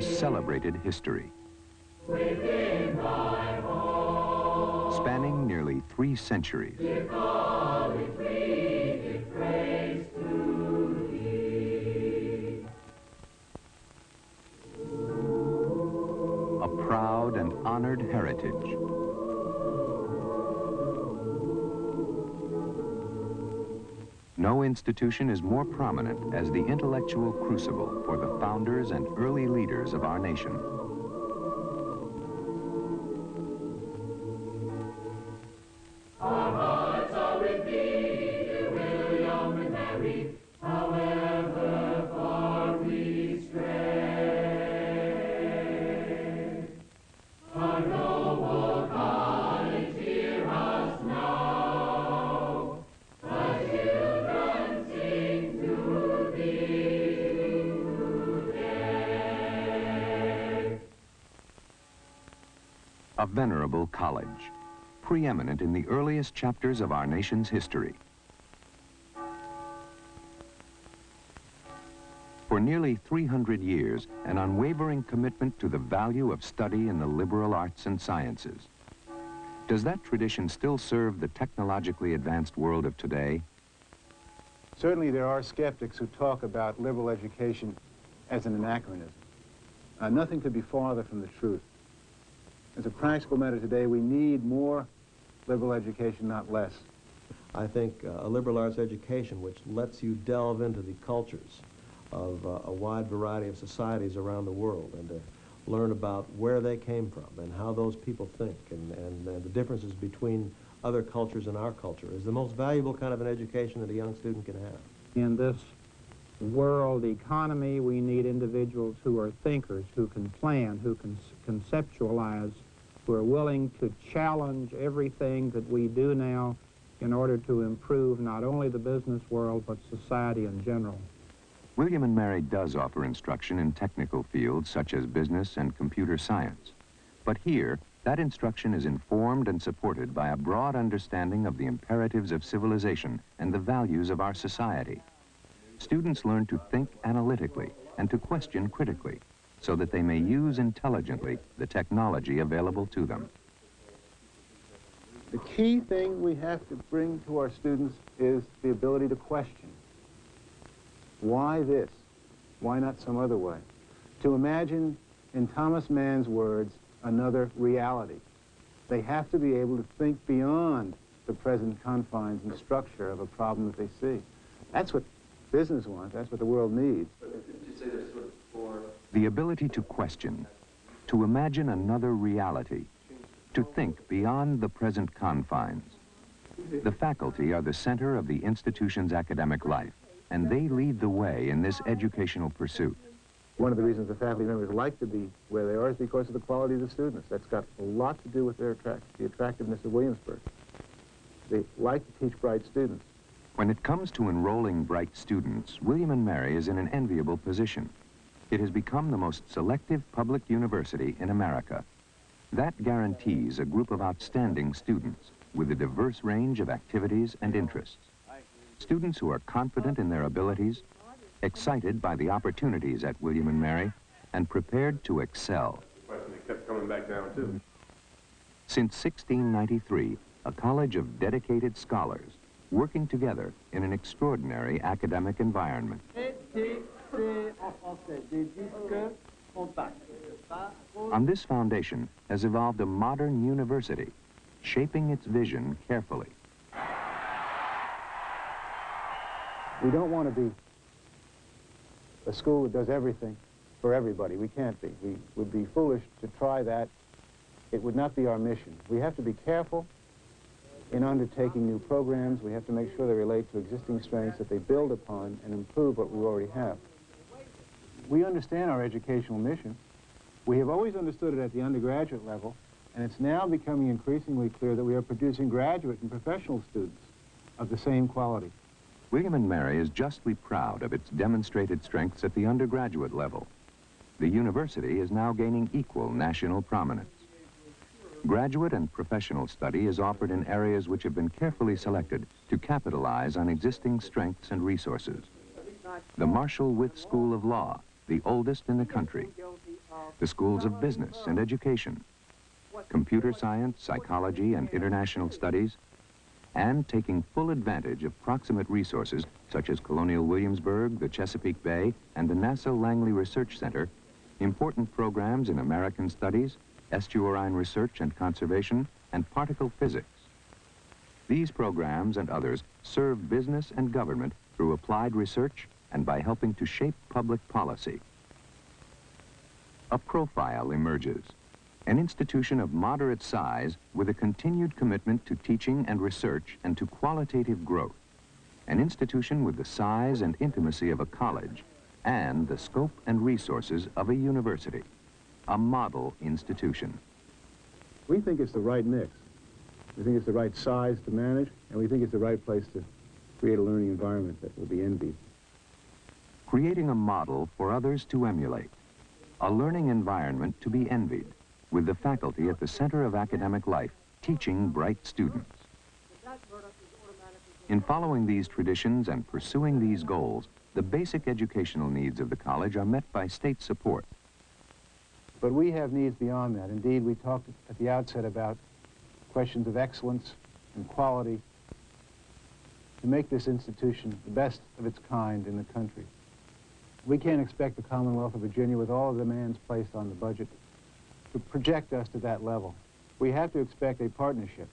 a celebrated history. Spanning nearly 3 centuries. A proud and honored heritage. No institution is more prominent as the intellectual crucible for the founders and early leaders of our nation. Our hearts are with thee, dear William and Mary, however far we stray. Our noble college, hear us now. The children sing to thee today. A venerable college, preeminent in the earliest chapters of our nation's history. For nearly 300 years, an unwavering commitment to the value of study in the liberal arts and sciences. Does that tradition still serve the technologically advanced world of today? Certainly there are skeptics who talk about liberal education as an anachronism. Nothing could be farther from the truth. As a practical matter today, we need more liberal education, not less. I think a liberal arts education which lets you delve into the cultures of a wide variety of societies around the world and to learn about where they came from and how those people think and the differences between other cultures and our culture is the most valuable kind of an education that a young student can have. In this world economy, we need individuals who are thinkers, who can plan, who can conceptualize, who are willing to challenge everything that we do now in order to improve not only the business world, but society in general. William and Mary does offer instruction in technical fields such as business and computer science. But here, that instruction is informed and supported by a broad understanding of the imperatives of civilization and the values of our society. Students learn to think analytically and to question critically, so that they may use intelligently the technology available to them. The key thing we have to bring to our students is the ability to question. Why this? Why not some other way? To imagine, in Thomas Mann's words, another reality. They have to be able to think beyond the present confines and structure of a problem that they see. That's what business wants. That's what the world needs. The ability to question, to imagine another reality, to think beyond the present confines. The faculty are the center of the institution's academic life, and they lead the way in this educational pursuit. One of the reasons the faculty members like to be where they are is because of the quality of the students. That's got a lot to do with the attractiveness of Williamsburg. They like to teach bright students. When it comes to enrolling bright students, William and Mary is in an enviable position. It has become the most selective public university in America. That guarantees a group of outstanding students with a diverse range of activities and interests. Students who are confident in their abilities, excited by the opportunities at William and Mary, and prepared to excel. It kept coming back down, too. Since 1693, a college of dedicated scholars working together in an extraordinary academic environment. On this foundation has evolved a modern university, shaping its vision carefully. We don't want to be a school that does everything for everybody. We can't be. We would be foolish to try that. It would not be our mission. We have to be careful in undertaking new programs. We have to make sure they relate to existing strengths, that they build upon and improve what we already have. We understand our educational mission. We have always understood it at the undergraduate level, and it's now becoming increasingly clear that we are producing graduate and professional students of the same quality. William and Mary is justly proud of its demonstrated strengths at the undergraduate level. The university is now gaining equal national prominence. Graduate and professional study is offered in areas which have been carefully selected to capitalize on existing strengths and resources. The Marshall Wythe School of Law, the oldest in the country, the schools of business and education, computer science, psychology, and international studies, and taking full advantage of proximate resources such as Colonial Williamsburg, the Chesapeake Bay, and the NASA Langley Research Center, important programs in American studies, estuarine research and conservation, and particle physics. These programs and others serve business and government through applied research and by helping to shape public policy. A profile emerges, an institution of moderate size with a continued commitment to teaching and research and to qualitative growth, an institution with the size and intimacy of a college and the scope and resources of a university, a model institution. We think it's the right mix. We think it's the right size to manage, and we think it's the right place to create a learning environment that will be envied. Creating a model for others to emulate, a learning environment to be envied, with the faculty at the center of academic life, teaching bright students. In following these traditions and pursuing these goals, the basic educational needs of the college are met by state support. But we have needs beyond that. Indeed, we talked at the outset about questions of excellence and quality to make this institution the best of its kind in the country. We can't expect the Commonwealth of Virginia, with all the demands placed on the budget, to project us to that level. We have to expect a partnership,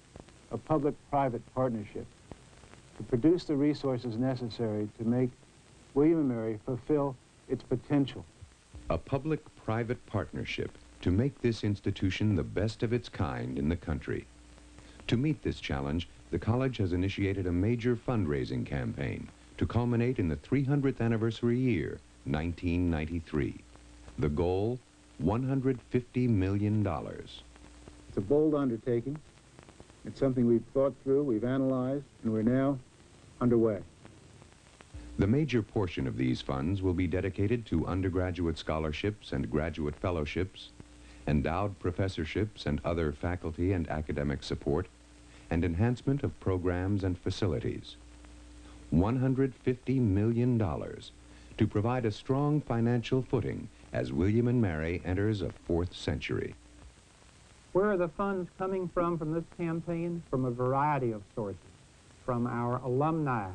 a public-private partnership, to produce the resources necessary to make William & Mary fulfill its potential. A public-private partnership to make this institution the best of its kind in the country. To meet this challenge, the college has initiated a major fundraising campaign to culminate in the 300th anniversary year, 1993. The goal, $150 million. It's a bold undertaking. It's something we've thought through, we've analyzed, and we're now underway. The major portion of these funds will be dedicated to undergraduate scholarships and graduate fellowships, endowed professorships and other faculty and academic support, and enhancement of programs and facilities. $150 million to provide a strong financial footing as William & Mary enters a fourth century. Where are the funds coming from this campaign? From a variety of sources. From our alumni.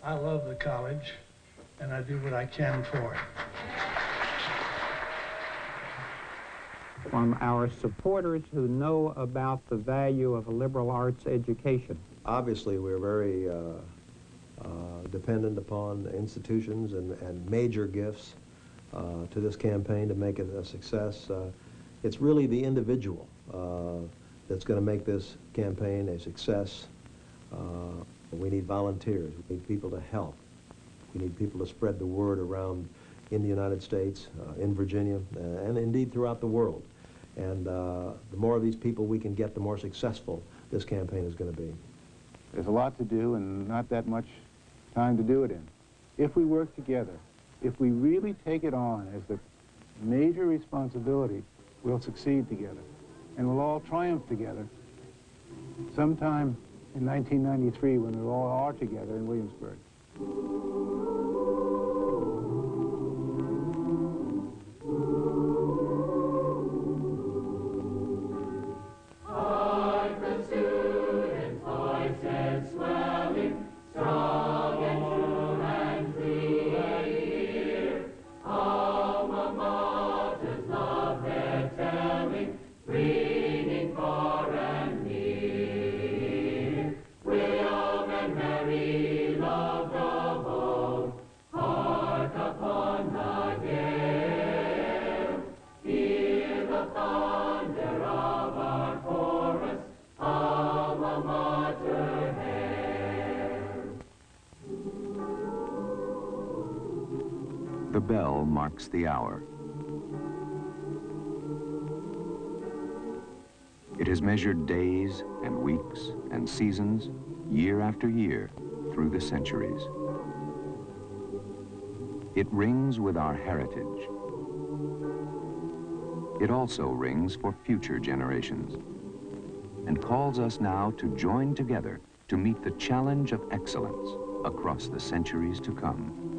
I love the college, and I do what I can for it. From our supporters who know about the value of a liberal arts education. Obviously, we're very dependent upon institutions and major gifts to this campaign to make it a success. It's really the individual that's going to make this campaign a success. We need volunteers. We need people to help. We need people to spread the word around in the United States, in Virginia, and indeed throughout the world. And the more of these people we can get, the more successful this campaign is going to be. There's a lot to do and not that much time to do it in. If we work together, if we really take it on as the major responsibility, we'll succeed together. And we'll all triumph together sometime in 1993 when we all are together in Williamsburg. The bell marks the hour. It has measured days and weeks and seasons, year after year, through the centuries. It rings with our heritage. It also rings for future generations and calls us now to join together to meet the challenge of excellence across the centuries to come.